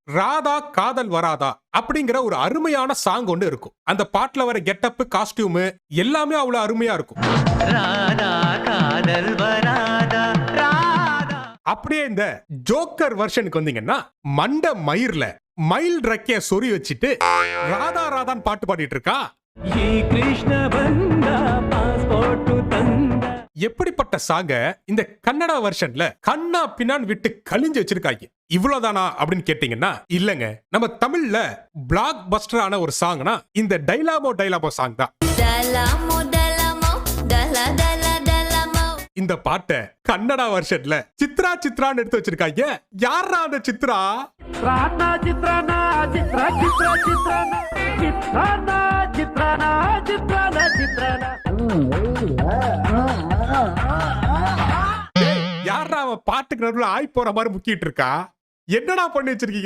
ராதா காதல் வராதா அப்படிங்கிற ஒரு அருமையான சாங் ஒன்று இருக்கும். அந்த பாட்டுல வர கெட்டப், காஸ்டியூம் எல்லாமே அவ்வளவு அருமையா இருக்கும். ராதா காதல் வராதா ராதா. அப்படியே இந்த ஜோக்கர் வெர்ஷனுக்கு வந்தீங்கன்னா மண்ட மயிர்ல மயில் ரெக்கைய சொறி வச்சிட்டு ராதா ராதான் பாட்டு பாடிட்டு இருக்கா. கிருஷ்ண பந்தா பாஸ்போர்ட் தந்தா. எப்படிப்பட்ட சாங்க இந்த கன்னடா வெர்ஷன்ல கண்ணா பின்னான் விட்டு கழிஞ்சு வச்சிருக்காங்க. இவ்வளவுதானா அப்படின்னு கேட்டீங்கன்னா இல்லங்க. நம்ம தமிழ்ல பிளாக் பஸ்டர் ஆன ஒரு சாங்னா இந்த டைலாமோ சாங் தான். இந்த பாட்டை கன்னடா வெர்ஷன்ல சித்ரான்னு எடுத்து வச்சிருக்காங்க. யாரா அந்த சித்ரா? யாரா அவன் பாட்டுக்கு நடுவுல ஆய் போற மாதிரி முக்கிட்டு இருக்கா? என்னடா பண்ணி வச்சிருக்கீங்க?